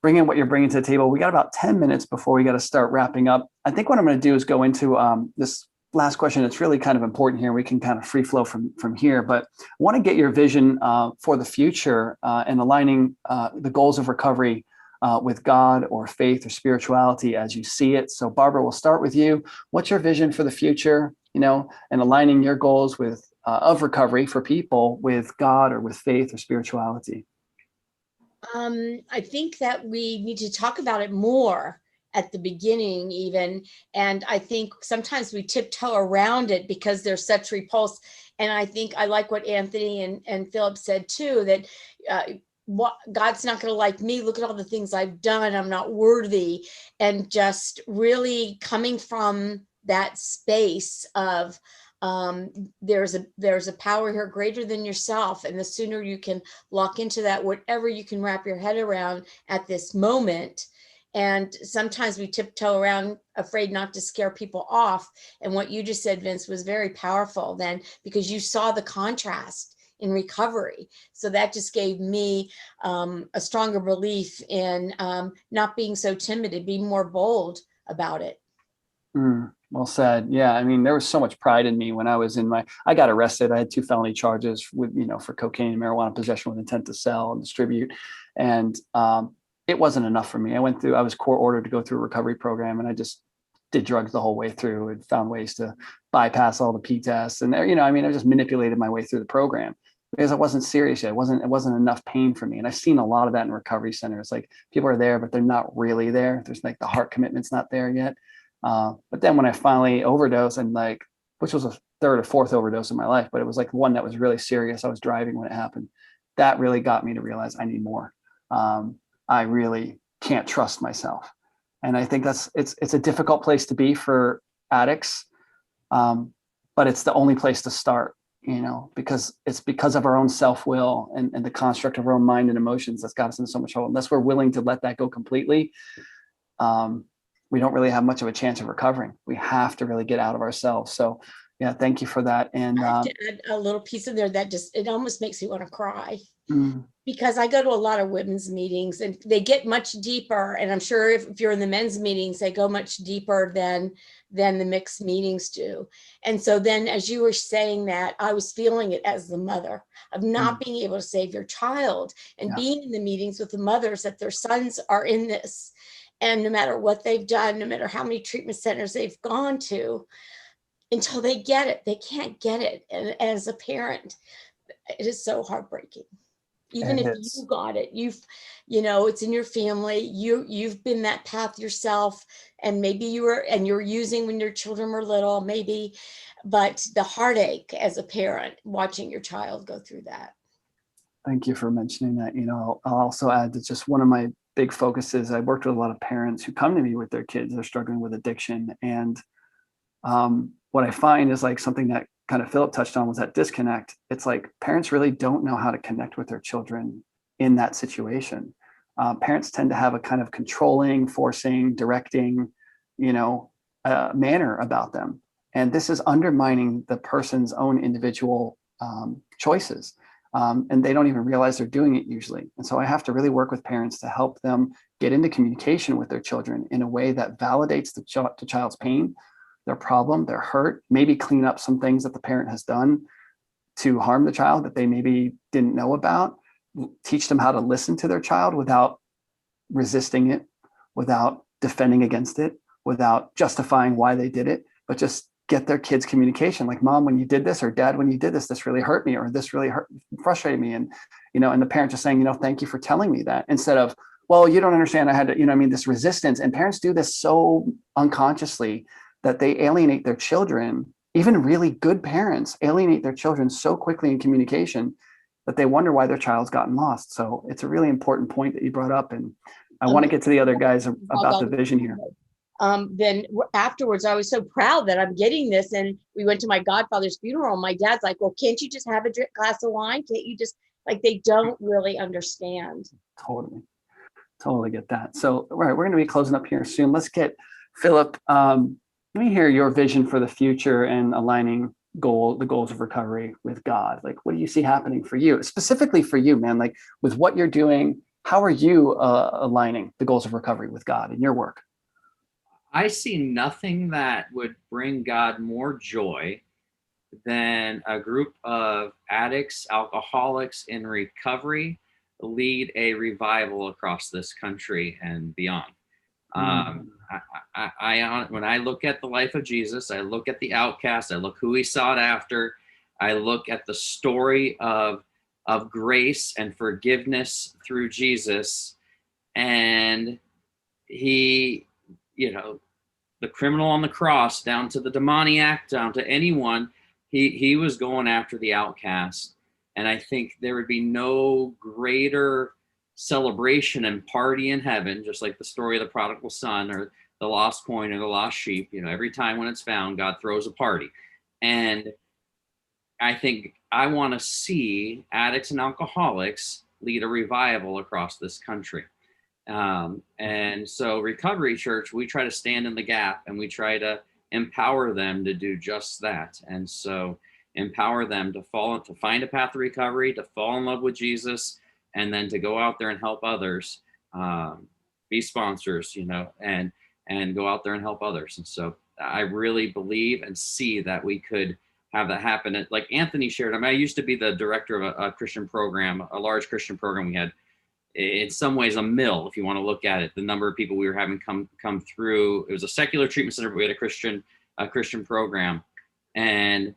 bringing what you're bringing to the table. We got about 10 minutes before we got to start wrapping up. I think what I'm going to do is go into this last question. It's really kind of important here. We can kind of free flow from here, but I want to get your vision for the future and aligning the goals of recovery with God or faith or spirituality as you see it. So Barbara, we'll start with you. What's your vision for the future, and aligning your goals with of recovery for people with God or with faith or spirituality? I think that we need to talk about it more at the beginning even. And I think sometimes we tiptoe around it because there's such repulse. And I think I like what Anthony and Philip said too, that God's not going to like me. Look at all the things I've done. I'm not worthy. And just really coming from that space of there's a power here greater than yourself. And the sooner you can lock into that, whatever you can wrap your head around at this moment. And sometimes we tiptoe around afraid not to scare people off. And what you just said, Vince, was very powerful then, because you saw the contrast in recovery. So that just gave me a stronger belief in not being so timid and being more bold about it. Well said. Yeah. There was so much pride in me when I was I got arrested. I had 2 felony charges with, for cocaine and marijuana possession with intent to sell and distribute. And it wasn't enough for me. I was court ordered to go through a recovery program, and I just did drugs the whole way through and found ways to bypass all the P tests. And there, I just manipulated my way through the program because I wasn't serious yet. It wasn't enough pain for me. And I've seen a lot of that in recovery centers. Like people are there, but they're not really there. There's like the heart commitment's not there yet. But then when I finally overdosed, and which was a 3rd or 4th overdose in my life, but it was like one that was really serious. I was driving when it happened. That really got me to realize I need more. I really can't trust myself. And I think it's a difficult place to be for addicts. But it's the only place to start, because it's because of our own self-will and the construct of our own mind and emotions that's got us in so much trouble. Unless we're willing to let that go completely, we don't really have much of a chance of recovering. We have to really get out of ourselves. So yeah, thank you for that. And I have to add a little piece in there that it almost makes me want to cry. Because I go to a lot of women's meetings and they get much deeper. And I'm sure if you're in the men's meetings, they go much deeper than the mixed meetings do. And so then as you were saying that, I was feeling it as the mother of not being able to save your child and being in the meetings with the mothers that their sons are in this. And no matter what they've done, no matter how many treatment centers they've gone to, until they get it, they can't get it. And as a parent, it is so heartbreaking. Even if you got it, it's in your family, you've been that path yourself, and maybe you're using when your children were little, maybe, but the heartache as a parent watching your child go through that. Thank you for mentioning that. I'll also add that just one of my big focuses, I worked with a lot of parents who come to me with their kids, they're struggling with addiction. And what I find is like something that kind of Philip touched on was that disconnect. It's like parents really don't know how to connect with their children in that situation. Parents tend to have a kind of controlling, forcing, directing, manner about them. And this is undermining the person's own individual choices. and they don't even realize they're doing it usually. And so I have to really work with parents to help them get into communication with their children in a way that validates the child's pain, their problem, their hurt, maybe clean up some things that the parent has done to harm the child that they maybe didn't know about, teach them how to listen to their child without resisting it, without defending against it, without justifying why they did it, but just get their kids communication. Like, mom, when you did this, or dad, when you did this, this really hurt me, or this really frustrated me. And, and the parent just saying, thank you for telling me that, instead of, well, you don't understand. I had to, this resistance. And parents do this so unconsciously that they alienate their children. Even really good parents alienate their children so quickly in communication that they wonder why their child's gotten lost. So it's a really important point that you brought up. And I want to get to the other guys about the vision here. Then afterwards, I was so proud that I'm getting this. And we went to my godfather's funeral. My dad's like, well, can't you just have a glass of wine? Can't you just, like, they don't really understand. Totally get that. So, all right, we're going to be closing up here soon. Let's get Philip. Let me hear your vision for the future and aligning the goals of recovery with God. Like, what do you see happening for you, specifically for you, man? Like, with what you're doing, how are you aligning the goals of recovery with God in your work? I see nothing that would bring God more joy than a group of addicts, alcoholics in recovery lead a revival across this country and beyond. When I look at the life of Jesus, I look at the outcast, I look who he sought after, I look at the story of grace and forgiveness through Jesus, and he, the criminal on the cross, down to the demoniac, down to anyone, he was going after the outcast. And I think there would be no greater celebration and party in heaven, just like the story of the prodigal son or the lost coin or the lost sheep. Every time when it's found, God throws a party. And I think I want to see addicts and alcoholics lead a revival across this country. And so Recovery Church, we try to stand in the gap and we try to empower them to do just that. And so empower them to find a path to recovery, to fall in love with Jesus, and then to go out there and help others, be sponsors, and go out there and help others. And so I really believe and see that we could have that happen. Like Anthony shared, I used to be the director of a Christian program, a large Christian program. We had, in some ways, a mill, if you want to look at it, the number of people we were having come through. It was a secular treatment center, but we had a Christian program. And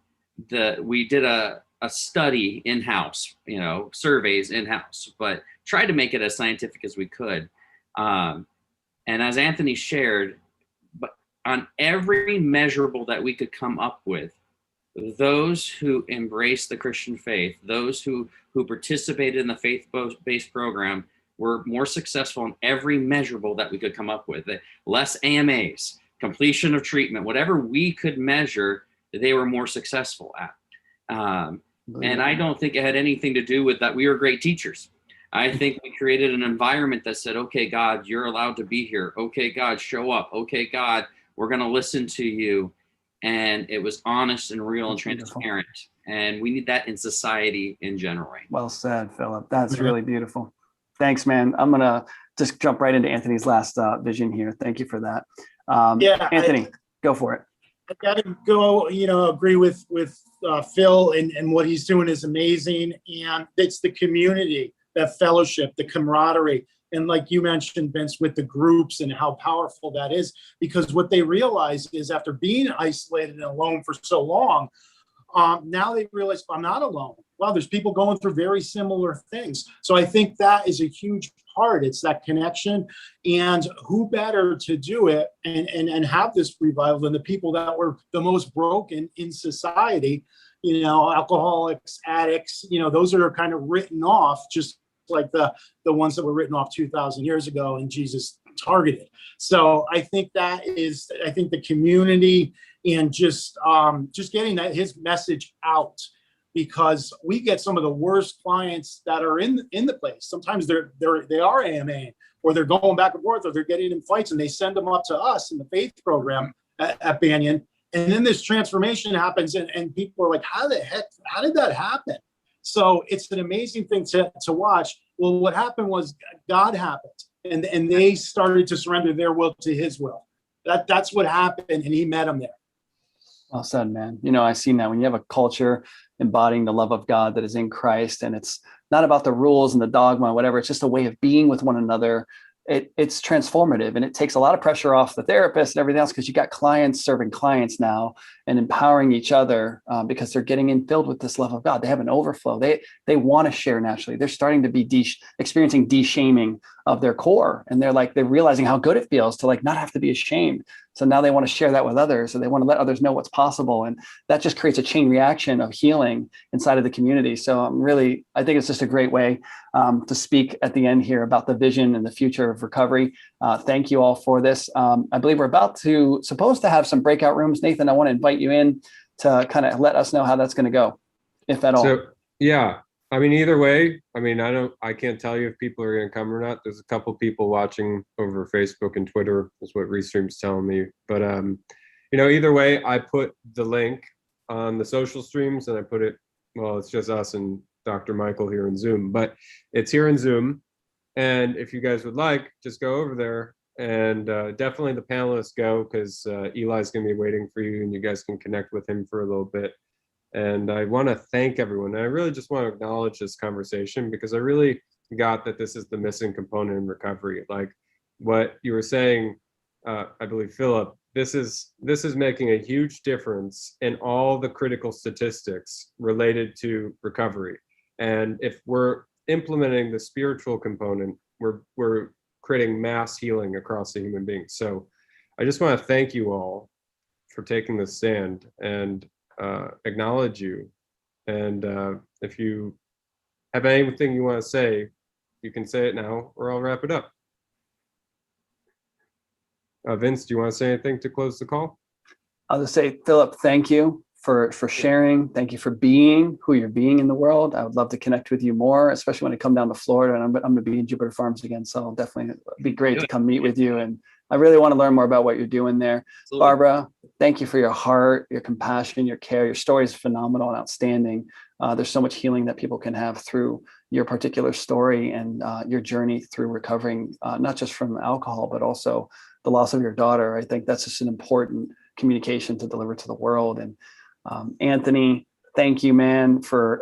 we did a study in-house, surveys in-house, but tried to make it as scientific as we could. And as Anthony shared, but on every measurable that we could come up with, those who embraced the Christian faith, those who participated in the faith-based program were more successful in every measurable that we could come up with. Less AMAs, completion of treatment, whatever we could measure, they were more successful at. And I don't think it had anything to do with that we were great teachers. I think we created an environment that said, okay, God, you're allowed to be here. Okay, God, show up. Okay, God, we're going to listen to you. And it was honest and real and transparent. And we need that in society in general. Right? Well said, Philip. That's really beautiful. Thanks, man. I'm going to just jump right into Anthony's last vision here. Thank you for that. Anthony, go for it. I got to go, agree with Phil, and what he's doing is amazing. And it's the community, that fellowship, the camaraderie. And like you mentioned, Vince, with the groups and how powerful that is, because what they realize is after being isolated and alone for so long, now they realize I'm not alone. Well, there's people going through very similar things. So I think that is a huge part. It's that connection, and who better to do it and have this revival than the people that were the most broken in society, alcoholics, addicts, those are kind of written off, just like the ones that were written off 2,000 years ago and Jesus targeted. So I think the community and just getting his message out, because we get some of the worst clients that are in the place. Sometimes they are AMA, or they're going back and forth, or they're getting in fights, and they send them up to us in the faith program at Banyan. And then this transformation happens, and people are like, how did that happen? So it's an amazing thing to watch. Well, what happened was God happened, and they started to surrender their will to his will. That's what happened, and he met them there. Well said, man. I've seen that when you have a culture embodying the love of God that is in Christ, and it's not about the rules and the dogma, whatever. It's just a way of being with one another. It's transformative, and it takes a lot of pressure off the therapist and everything else, because you got clients serving clients now and empowering each other because they're getting in filled with this love of God. They have an overflow. They want to share naturally. They're starting to be experiencing de-shaming of their core, and they're realizing how good it feels to not have to be ashamed. So now they want to share that with others, and they want to let others know what's possible, and that just creates a chain reaction of healing inside of the community. So I think it's just a great way to speak at the end here about the vision and the future of recovery. Thank you all for this. I believe we're supposed to have some breakout rooms. Nathan, I want to invite you in to kind of let us know how that's going to go, if at all. So, yeah, either way, I can't tell you if people are going to come or not. There's a couple people watching over Facebook and Twitter, is what Restream's telling me. But, either way, I put the link on the social streams, and I put it, it's just us and Dr. Michael here in Zoom, but it's here in Zoom. And if you guys would like, just go over there, and definitely the panelists go, because Eli's going to be waiting for you, and you guys can connect with him for a little bit. And I want to thank everyone. And I really just want to acknowledge this conversation, because I really got that this is the missing component in recovery. Like what you were saying, I believe, Philip, this is making a huge difference in all the critical statistics related to recovery. And if we're implementing the spiritual component, we're creating mass healing across the human being. So I just want to thank you all for taking this stand and acknowledge you. And if you have anything you want to say, you can say it now, or I'll wrap it up. Vince, do you want to say anything to close the call? I'll just say, Philip, thank you for sharing. Thank you for being who you're being in the world. I would love to connect with you more, especially when I come down to Florida, and I'm going to be in Jupiter Farms again. So it'll definitely be great to come meet with you. And I really want to learn more about what you're doing there. Absolutely. Barbara, thank you for your heart, your compassion, your care. Your story is phenomenal and outstanding. There's so much healing that people can have through your particular story and your journey through recovering, not just from alcohol, but also the loss of your daughter. I think that's just an important communication to deliver to the world. And Anthony, thank you, man, for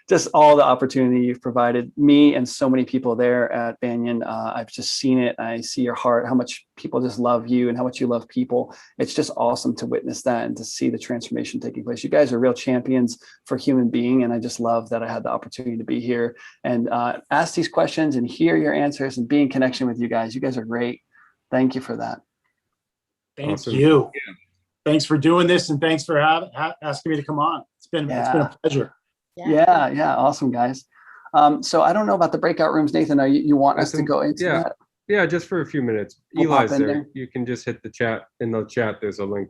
just all the opportunity you've provided me and so many people there at Banyan. I've just seen it. I see your heart, how much people just love you and how much you love people. It's just awesome to witness that and to see the transformation taking place. You guys are real champions for human being. And I just love that I had the opportunity to be here and ask these questions and hear your answers and be in connection with you guys. You guys are great. Thank you for that. Thank you. Thanks for doing this, and thanks for asking me to come on. It's been a pleasure. Yeah. Awesome, guys. So I don't know about the breakout rooms, Nathan. You want us to go into that? Yeah, just for a few minutes. We'll Eli's there. You can just hit the chat. In the chat, there's a link